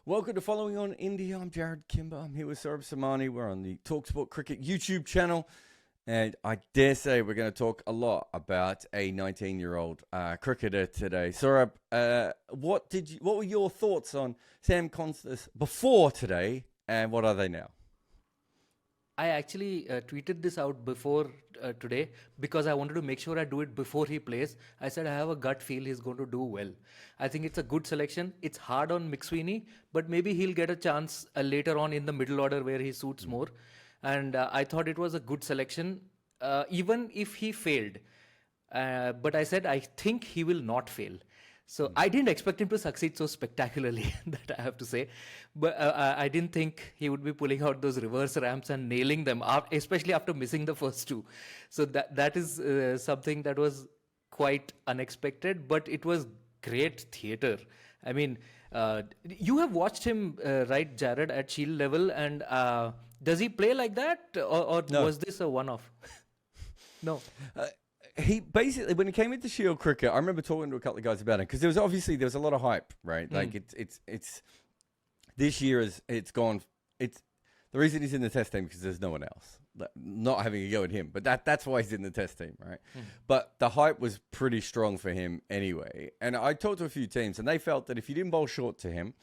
Welcome to Following on India. I'm Jarrod Kimber. I'm here with Saurabh Samani. We're on the talkSPORT Cricket YouTube channel. And I dare say we're going to talk a lot about a 19-year-old cricketer today. Saurabh, what were your thoughts on Sam Konstas before today, and what are they now? I actually tweeted this out before today because I wanted to make sure I do it before he plays. I said I have a gut feel he's going to do well. I think it's a good selection. It's hard on McSweeney, but maybe he'll get a chance later on in the middle order where he suits more. And I thought it was a good selection, even if he failed. But I said I think he will not fail. So I didn't expect him to succeed so spectacularly, that I have to say. But I didn't think he would be pulling out those reverse ramps and nailing them, especially after missing the first two. So that is something that was quite unexpected, but it was great theatre. I mean, you have watched him, right, Jarrod, at Shield level, and does he play like that, or No. was this a one-off? No. He basically, when he came into Shield cricket, I remember talking to a couple of guys about it because there was a lot of hype, right? Like it's this year it's gone. It's the reason he's in the Test team because there's no one else. Not having a go at him, but that's why he's in the Test team, right? But the hype was pretty strong for him anyway. And I talked to a few teams, and they felt that if you didn't bowl short to him,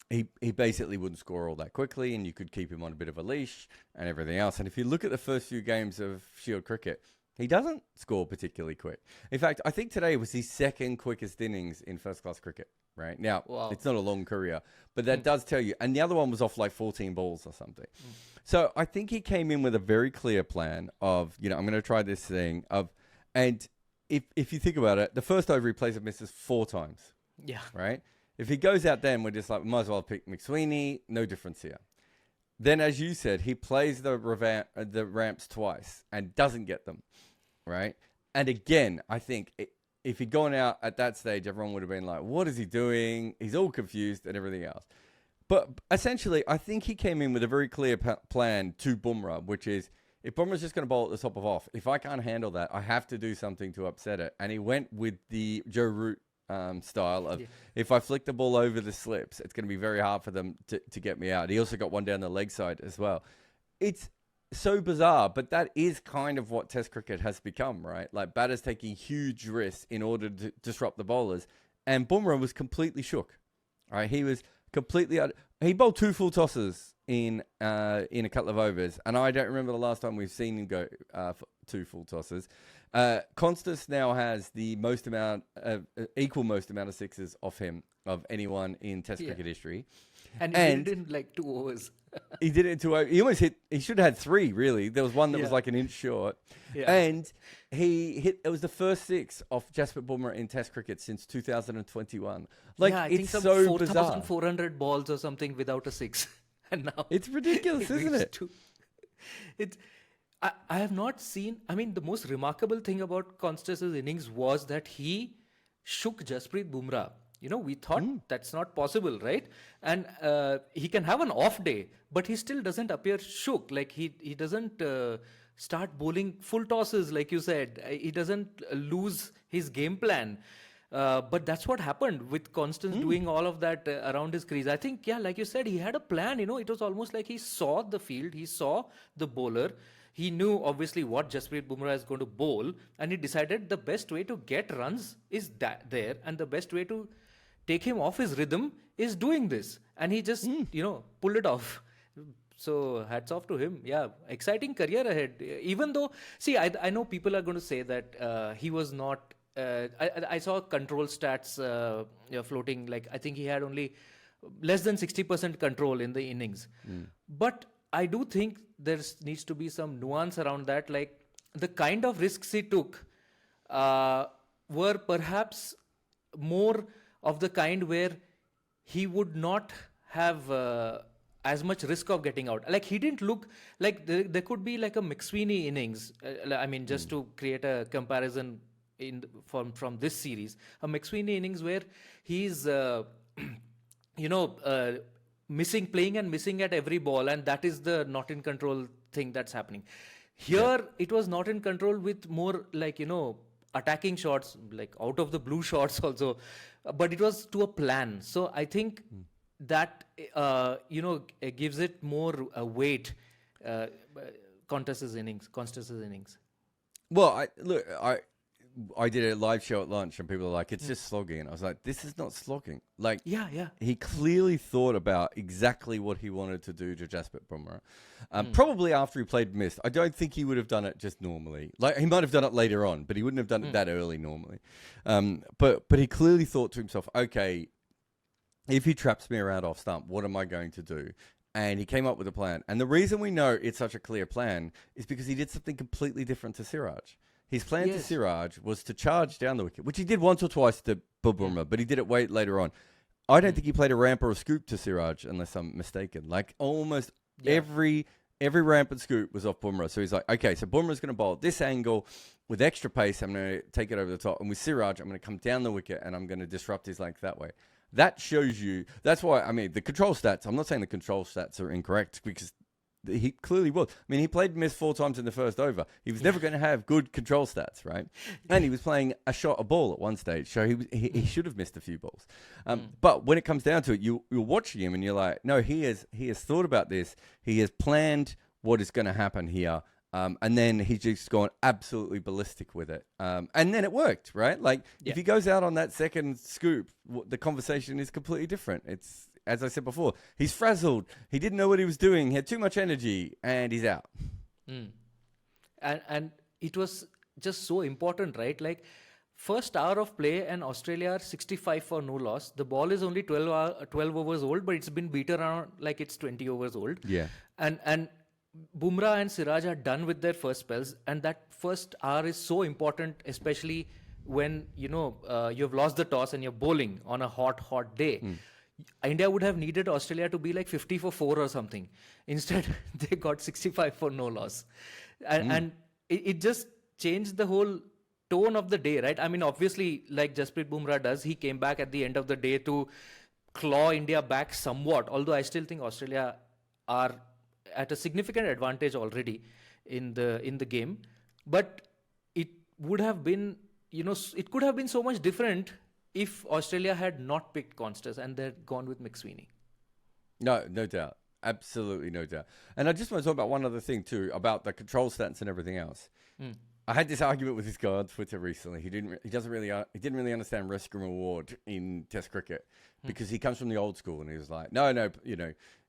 he basically wouldn't score all that quickly, and you could keep him on a bit of a leash and everything else. And if you look at the first few games of Shield cricket, he doesn't score particularly quick. In fact, I think today was his second quickest innings in first-class cricket, right? Now, It's not a long career, but that does tell you. And the other one was off like 14 balls or something. So I think he came in with a very clear plan of, I'm going to try this thing. And if you think about it, the first over he plays and misses 4 times. Yeah. Right? If he goes out then, we're just like, might as well pick McSweeney. No difference here. Then, as you said, he plays the ramps twice and doesn't get them, right? And again, I think if he'd gone out at that stage, everyone would have been like, what is he doing? He's all confused and everything else. But essentially, I think he came in with a very clear plan to Bumrah, which is, if Bumrah's just going to bowl at the top of off, if I can't handle that, I have to do something to upset it. And he went with the Joe Root style of, if I flick the ball over the slips, it's going to be very hard for them to get me out. He also got one down the leg side as well. It's so bizarre, but that is kind of what Test cricket has become, right? Like batters taking huge risks in order to disrupt the bowlers. And Bumrah was completely shook. Right? He was completely out. He bowled 2 full tosses in a couple of overs, and I don't remember the last time we've seen him go for 2 full tosses. Konstas now has the equal most amount of sixes off him of anyone in Test cricket history. And he did it in like 2 overs. He did it in 2 overs. He almost hit. He should have had 3, really. There was one that was like an inch short. Yeah. And it was the first 6 off Jasprit Bumrah in Test cricket since 2021. Like, I it's think some so bizarre. 4,400 balls or something without a 6. And now it's ridiculous, isn't it? I have not seen. I mean, the most remarkable thing about Konstas' innings was that he shook Jasprit Bumrah. We thought that's not possible, right? And he can have an off day, but he still doesn't appear shook. Like he doesn't start bowling full tosses, like you said. He doesn't lose his game plan. But that's what happened with Konstas doing all of that around his crease. I think, like you said, he had a plan. It was almost like he saw the field, he saw the bowler. He knew obviously what Jasprit Bumrah is going to bowl, and he decided the best way to get runs is there, and the best way to take him off his rhythm is doing this. And he just, pulled it off. So hats off to him. Yeah, exciting career ahead. Even though, see, I know people are going to say that he was not. I saw control stats floating. Like I think he had only less than 60% control in the innings. But I do think there needs to be some nuance around that. Like the kind of risks he took were perhaps more of the kind where he would not have as much risk of getting out. Like he didn't look like there could be like a McSweeney innings. I mean, just to create a comparison from this series, a McSweeney innings where he's playing and missing at every ball, and that is the not in control thing that's happening. Here it was not in control with more like attacking shots, like out of the blue shots also, but it was to a plan. So I think that gives it more weight. Uh, Konstas' innings. Well, I did a live show at lunch, and people are like, "It's just slogging," and I was like, "This is not slogging." Like, Yeah. he clearly thought about exactly what he wanted to do to Jasprit Bumrah. Probably after he played missed. I don't think he would have done it just normally. Like, he might have done it later on, but he wouldn't have done it that early normally. But he clearly thought to himself, okay, if he traps me around off stump, what am I going to do? And he came up with a plan. And the reason we know it's such a clear plan is because he did something completely different to Siraj. His plan to Siraj was to charge down the wicket, which he did once or twice to Bumrah, but he did it way later on. I don't think he played a ramp or a scoop to Siraj, unless I'm mistaken. Like, almost every ramp and scoop was off Bumrah. So he's like, okay, so Bumrah's going to bowl at this angle with extra pace. I'm going to take it over the top. And with Siraj, I'm going to come down the wicket and I'm going to disrupt his length that way. That shows you, that's why, I mean, the control stats, I'm not saying the control stats are incorrect, because he clearly was. I mean, he played miss 4 times in the first over. He was never going to have good control stats, right? And he was playing a ball at one stage, so he should have missed a few balls. But when it comes down to it, you're watching him and you're like, no, he has thought about this. He has planned what is going to happen here. And then he's just gone absolutely ballistic with it. And then it worked, right? Like, if he goes out on that second scoop, the conversation is completely different. It's, as I said before, he's frazzled. He didn't know what he was doing. He had too much energy, and he's out. And it was just so important, right? Like, first hour of play, and Australia are 65 for no loss. The ball is only 12 overs old, but it's been beaten around like it's 20 overs old. Yeah. And Bumrah and Siraj are done with their first spells, and that first hour is so important, especially when you've lost the toss and you're bowling on a hot day. India would have needed Australia to be like 50 for 4 or something. Instead, they got 65 for no loss. And it just changed the whole tone of the day, right? I mean, obviously, like Jasprit Bumrah does, he came back at the end of the day to claw India back somewhat. Although I still think Australia are at a significant advantage already in the game. But it would have been, it could have been so much different if Australia had not picked Konstas and they'd gone with McSweeney. No doubt. Absolutely no doubt. And I just want to talk about one other thing too, about the control stats and everything else. I had this argument with this guy on Twitter recently. He didn't really understand risk and reward in Test cricket, because he comes from the old school, and he was like, no,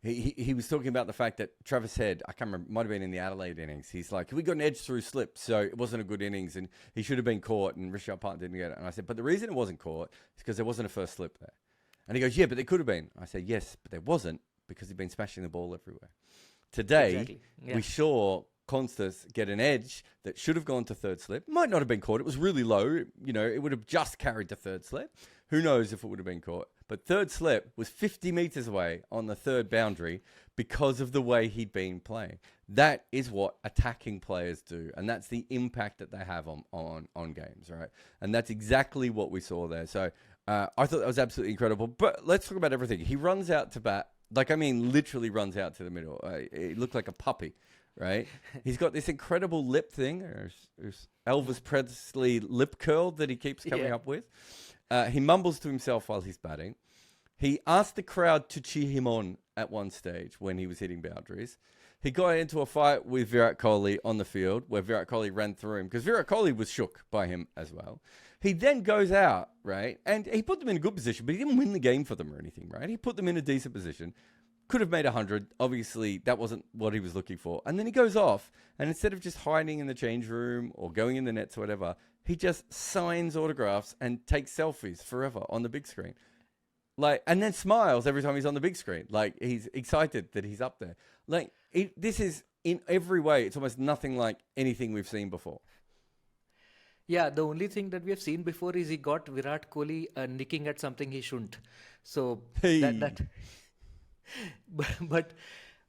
he was talking about the fact that Travis Head, I can't remember, might have been in the Adelaide innings. He's like, we got an edge through slip, so it wasn't a good innings, and he should have been caught, and Rishabh Pant didn't get it. And I said, but the reason it wasn't caught is because there wasn't a first slip there. And he goes, yeah, but there could have been. I said, yes, but there wasn't, because he'd been smashing the ball everywhere. Today, we saw Konstas get an edge that should have gone to third slip. Might not have been caught. It was really low. It would have just carried to third slip. Who knows if it would have been caught. But third slip was 50 meters away on the third boundary because of the way he'd been playing. That is what attacking players do. And that's the impact that they have on games, right? And that's exactly what we saw there. So I thought that was absolutely incredible. But let's talk about everything. He runs out to bat. Literally runs out to the middle. He looked like a puppy. Right? He's got this incredible lip thing, or Elvis Presley lip curl that he keeps coming up with. He mumbles to himself while he's batting. He asked the crowd to cheer him on at one stage when he was hitting boundaries. He got into a fight with Virat Kohli on the field, where Virat Kohli ran through him, because Virat Kohli was shook by him as well. He then goes out, right? And he put them in a good position, but he didn't win the game for them or anything, right? He put them in a decent position. Could have made 100. Obviously, that wasn't what he was looking for. And then he goes off, and instead of just hiding in the change room or going in the nets or whatever, he just signs autographs and takes selfies forever on the big screen. And then smiles every time he's on the big screen. Like, he's excited that he's up there. This is, in every way, it's almost nothing like anything we've seen before. Yeah, the only thing that we have seen before is he got Virat Kohli nicking at something he shouldn't. So, that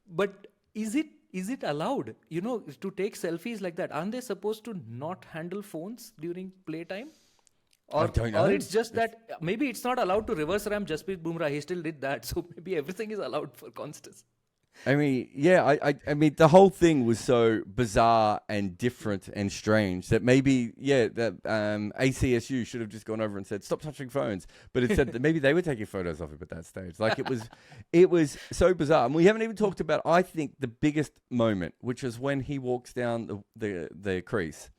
But is it allowed, to take selfies like that? Aren't they supposed to not handle phones during playtime? I don't know. Or it's just that maybe it's not allowed to reverse ramp Jasprit Bumrah. He still did that, so maybe everything is allowed for Konstas. I mean, yeah, I mean, the whole thing was so bizarre and different and strange that maybe, yeah, that ACSU should have just gone over and said, "Stop touching phones." But it said that maybe they were taking photos of him at that stage. Like it was so bizarre. And we haven't even talked about, I think, the biggest moment, which is when he walks down the crease.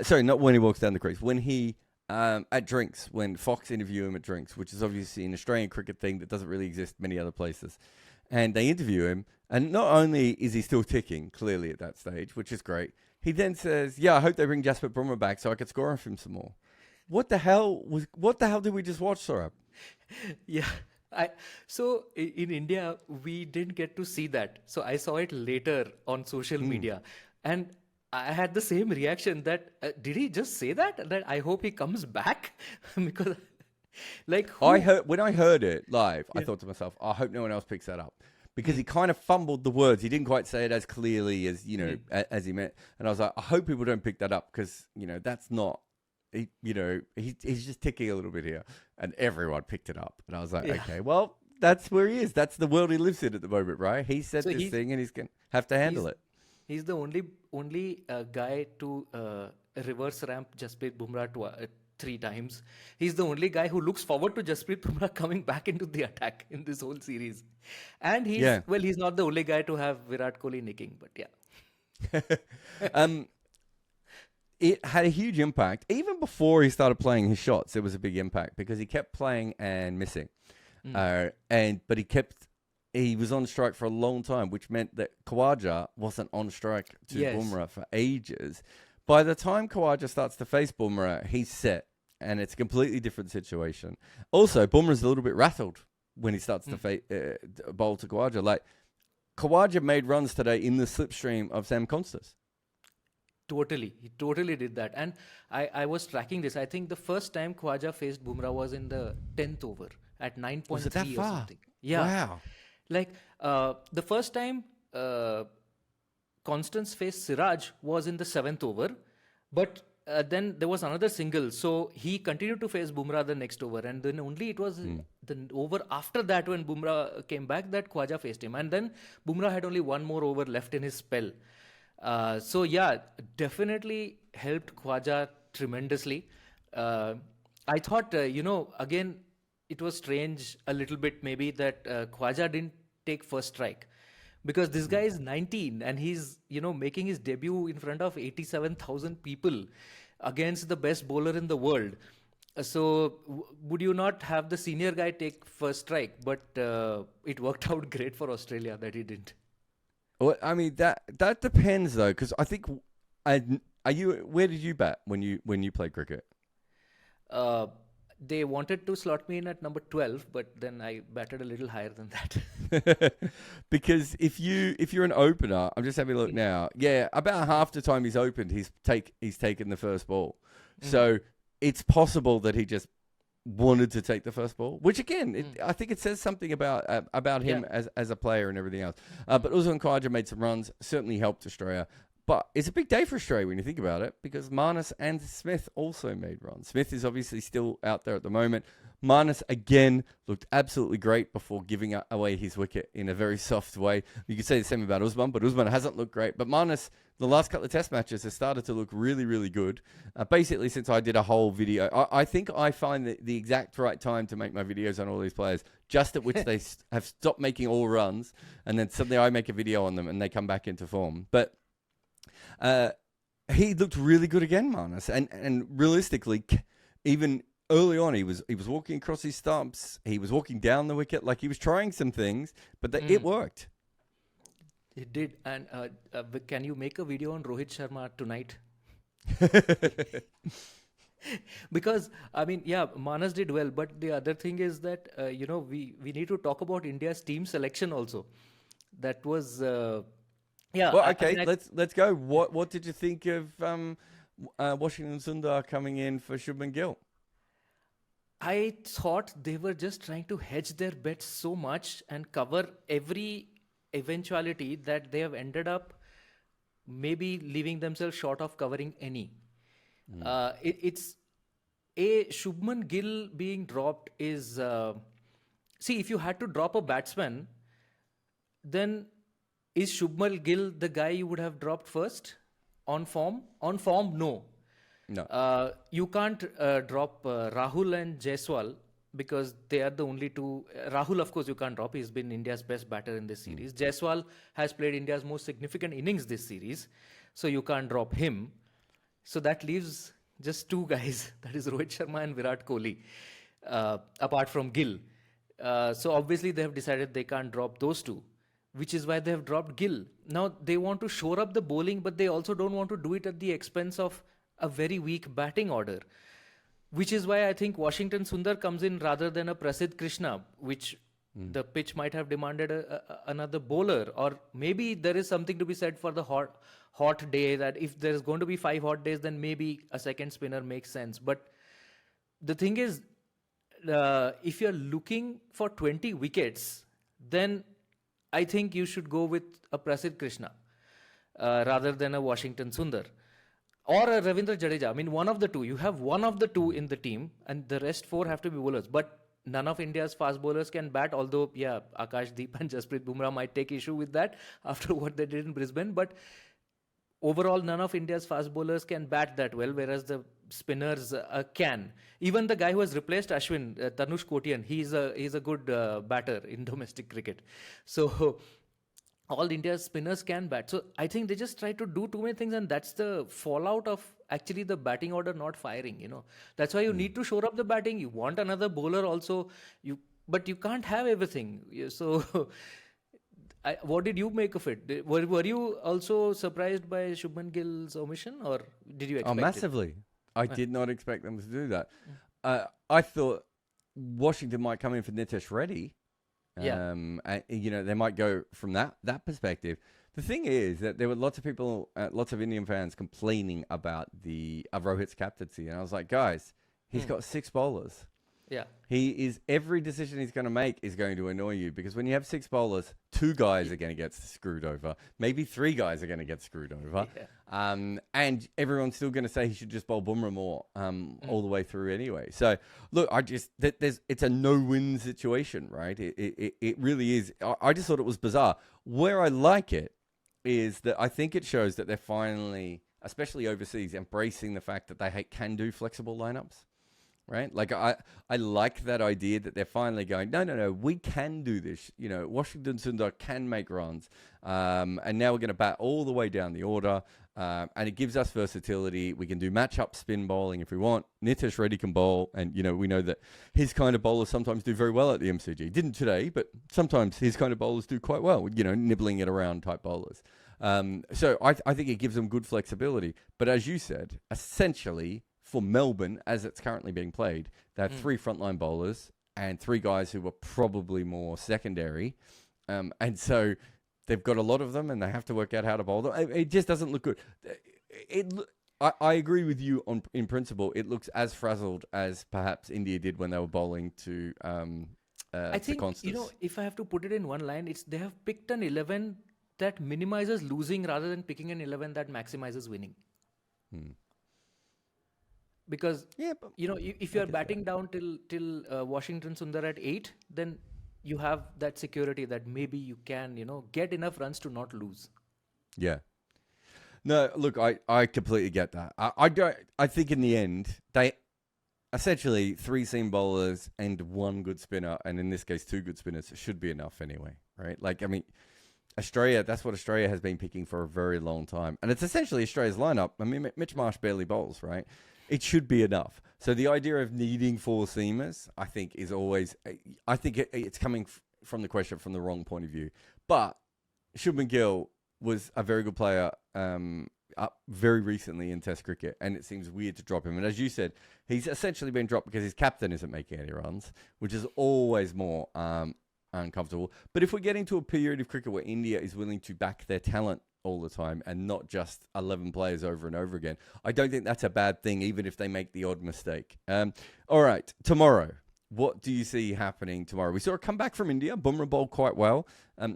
Sorry, not when he walks down the crease. When he at drinks, when Fox interview him at drinks, which is obviously an Australian cricket thing that doesn't really exist many other places. And they interview him, and not only is he still ticking, clearly at that stage, which is great, he then says, "Yeah, I hope they bring Jasprit Bumrah back so I could score off him some more." What the hell did we just watch, Saurabh? Yeah. So in India, we didn't get to see that. So I saw it later on social media. And I had the same reaction that, did he just say that? That I hope he comes back? Because, like, When I heard it live, I thought to myself, I hope no one else picks that up. Because he kind of fumbled the words. He didn't quite say it as clearly as, as he meant. And I was like, I hope people don't pick that up because, that's not, he's just ticking a little bit here. And everyone picked it up. And I was like, okay, well, that's where he is. That's the world he lives in at the moment, right? He said this thing and he's going to have to handle it. He's the only guy to reverse ramp Jasprit Bumrah 3 times. He's the only guy who looks forward to Jasprit Bumrah coming back into the attack in this whole series. And he's not the only guy to have Virat Kohli nicking, but yeah. It had a huge impact. Even before he started playing his shots, it was a big impact because he kept playing and missing. But he was on strike for a long time, which meant that Khawaja wasn't on strike to Bumrah for ages. By the time Khawaja starts to face Bumrah, he's set, and it's a completely different situation. Also, Bumrah's a little bit rattled when he starts to bowl to Khawaja. Like, Khawaja made runs today in the slipstream of Sam Konstas. Totally. He totally did that. And I was tracking this. I think the first time Khawaja faced Bumrah was in the 10th over at 9.3 Was it that or far? something. Yeah. Wow. Like, the first time Constance faced Siraj was in the 7th over, but then there was another single. So he continued to face Bumrah the next over, and then only it was the over after that when Bumrah came back that Khawaja faced him. And then Bumrah had only one more over left in his spell. So yeah, definitely helped Khawaja tremendously. I thought, again, it was strange a little bit maybe that Khawaja didn't take first strike. Because this guy is 19 and he's, making his debut in front of 87,000 people against the best bowler in the world. So would you not have the senior guy take first strike? But it worked out great for Australia that he didn't. Well, I mean that depends though, because I think where did you bat when you played cricket? They wanted to slot me in at number 12, but then I batted a little higher than that. Because if you're an opener, I'm just having a look now. Yeah, about half the time he's opened, he's taken the first ball. So it's possible that he just wanted to take the first ball, which again, I think it says something about him as a player and everything else. But Usman Khawaja made some runs, certainly helped Australia. But it's a big day for Australia when you think about it, because Marnus and Smith also made runs. Smith is obviously still out there at the moment. Marnus, again, looked absolutely great before giving away his wicket in a very soft way. You could say the same about Usman, but Usman hasn't looked great. But Marnus, the last couple of test matches, has started to look really, really good. Basically, since I did a whole video, I think I find the exact right time to make my videos on all these players, just at which they have stopped making all runs, and then suddenly I make a video on them and they come back into form. But he looked really good again, Marnus, and realistically, even early on, he was walking across his stumps. He was walking down the wicket, like he was trying some things, but it worked. It did. And can you make a video on Rohit Sharma tonight? Because Manas did well, but the other thing is that we need to talk about India's team selection also. That was. Well, okay, let's go. What did you think of Washington Sundar coming in for Shubman Gill? I thought they were just trying to hedge their bets so much and cover every eventuality that they have ended up maybe leaving themselves short of covering any. It's Shubman Gill being dropped is... see, if you had to drop a batsman, then is Shubman Gill the guy you would have dropped first on form? On form, no. No. You can't drop Rahul and Jaiswal because they are the only two. Rahul, of course, you can't drop. He's been India's best batter in this series. Jaiswal has played India's most significant innings this series, so you can't drop him. So that leaves just two guys. That is Rohit Sharma and Virat Kohli, apart from Gill. So obviously they have decided they can't drop those two, which is why they have dropped Gill. Now they want to shore up the bowling, but they also don't want to do it at the expense of a very weak batting order, which is why I think Washington Sundar comes in rather than a Prasidh Krishna, which the pitch might have demanded another bowler. Or maybe there is something to be said for the hot day, that if there's going to be 5 hot days, then maybe a second spinner makes sense. But the thing is, if you're looking for 20 wickets, then I think you should go with a Prasidh Krishna rather than a Washington Sundar. Or a Ravindra Jadeja. I mean, one of the two. You have one of the two in the team, and the rest 4 have to be bowlers. But none of India's fast bowlers can bat, although, yeah, Akashdeep and Jasprit Bumrah might take issue with that after what they did in Brisbane. But overall, none of India's fast bowlers can bat that well, whereas the spinners can. Even the guy who has replaced Ashwin, Tanush Kotian, he's a good batter in domestic cricket. So all India's spinners can bat. So I think they just try to do too many things, and that's the fallout of actually the batting order not firing. That's why you need to shore up the batting. You want another bowler also, but you can't have everything. So what did you make of it? Were you also surprised by Shubman Gill's omission, or did you expect massively. it? I did not expect them to do that. I thought Washington might come in for Nitesh Reddy. And, they might go from that perspective. The thing is that there were lots of people, lots of Indian fans complaining about Rohit's captaincy, and I was like, guys, he's got 6 bowlers. Yeah, every decision he's going to make is going to annoy you, because when you have 6 bowlers, 2 guys are going to get screwed over, maybe 3 guys are going to get screwed over, and everyone's still going to say he should just bowl Bumrah more all the way through anyway. So look, it's a no-win situation, right? It really is. I just thought it was bizarre. Where I like it is that I think it shows that they're finally, especially overseas, embracing the fact that they can do flexible lineups. Right? Like, I like that idea that they're finally going, no, we can do this. Washington Sundar can make runs. And now we're going to bat all the way down the order. And it gives us versatility. We can do match-up spin bowling if we want. Nitesh Reddy can bowl. And, we know that his kind of bowlers sometimes do very well at the MCG. Didn't today, but sometimes his kind of bowlers do quite well, nibbling it around type bowlers. So I think it gives them good flexibility. But as you said, essentially, for Melbourne, as it's currently being played, they have 3 frontline bowlers and 3 guys who are probably more secondary. And so they've got a lot of them, and they have to work out how to bowl them. It just doesn't look good. I agree with you in principle. It looks as frazzled as perhaps India did when they were bowling to I think, Konstas. if I have to put it in one line, they have picked an 11 that minimizes losing rather than picking an 11 that maximizes winning. Because if you are batting down till Washington Sundar at 8, then you have that security that maybe you can get enough runs to not lose. Yeah. No, look, I completely get that. I think in the end they essentially 3 seam bowlers and 1 good spinner, and in this case 2 good spinners, should be enough anyway, right? Like, I mean, Australia, that's what Australia has been picking for a very long time, and it's essentially Australia's lineup. I mean, Mitch Marsh barely bowls, right? It should be enough. So the idea of needing 4 seamers, I think, is always... I think it's coming from the question from the wrong point of view. But Shubman Gill was a very good player up very recently in Test cricket, and it seems weird to drop him. And as you said, he's essentially been dropped because his captain isn't making any runs, which is always more uncomfortable. But if we're getting to a period of cricket where India is willing to back their talent all the time and not just 11 players over and over again, I don't think that's a bad thing, even if they make the odd mistake. All right, tomorrow what do you see happening tomorrow? We saw a comeback from India. Bumrah bowled quite well.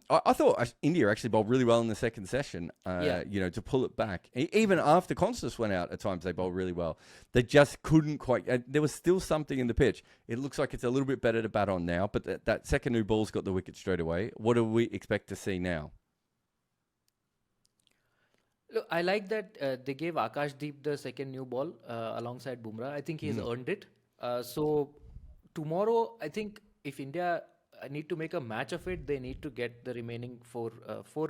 I thought India actually bowled really well in the second session, to pull it back. Even after Konstas went out, at times they bowled really well. They just couldn't quite. There was still something in the pitch. It looks like it's a little bit better to bat on now, but that second new ball's got the wicket straight away. What do we expect to see now? Look, I like that they gave Akashdeep the second new ball alongside Bumrah. I think he's earned it. So tomorrow, I think if India need to make a match of it, they need to get the remaining four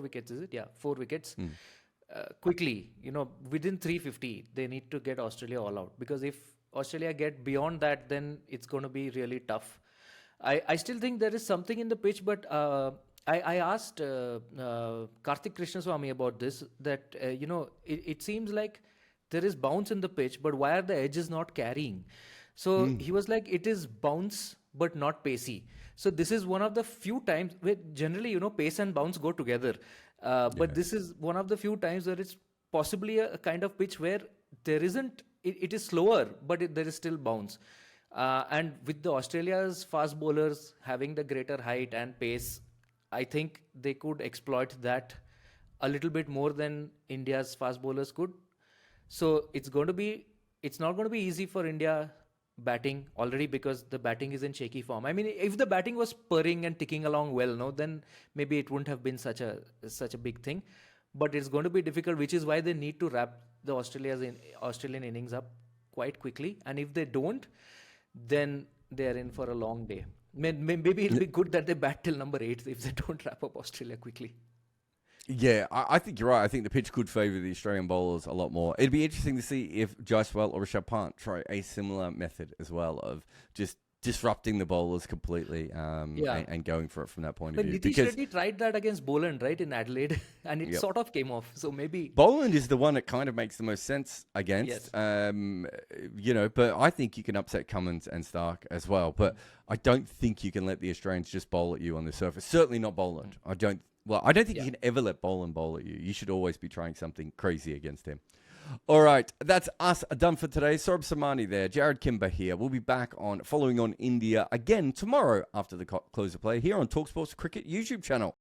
wickets. Is it? Yeah, 4 wickets quickly. Within 350, they need to get Australia all out, because if Australia get beyond that, then it's going to be really tough. I still think there is something in the pitch, but I asked Karthik Krishnaswamy about this, that it seems like there is bounce in the pitch, but why are the edges not carrying? So he was like, it is bounce but not pacey. So this is one of the few times where generally, pace and bounce go together. But this is one of the few times where it's possibly a kind of pitch where there isn't, it is slower, but there is still bounce. And with the Australia's fast bowlers having the greater height and pace, I think they could exploit that a little bit more than India's fast bowlers could. So it's not going to be easy for India batting already, because the batting is in shaky form. I mean, if the batting was purring and ticking along well, then maybe it wouldn't have been such a big thing. But it's going to be difficult, which is why they need to wrap the Australian innings up quite quickly. And if they don't, then they are in for a long day. Maybe it'll be good that they bat till number 8 if they don't wrap up Australia quickly. Yeah, I think you're right. I think the pitch could favour the Australian bowlers a lot more. It'd be interesting to see if Jaiswal or Rishabh Pant try a similar method as well, of just disrupting the bowlers completely and going for it from that point of view. Nitish Reddy tried that against Boland, right, in Adelaide, and it sort of came off. So maybe Boland is the one that kind of makes the most sense against. Yes. But I think you can upset Cummins and Stark as well. But I don't think you can let the Australians just bowl at you on the surface. Certainly not Boland. I don't think you can ever let Boland bowl at you. You should always be trying something crazy against him. All right, that's us done for today. Saurabh Samani there, Jarrod Kimber here. We'll be back following on India again tomorrow after the close of play here on talkSPORT's Cricket YouTube channel.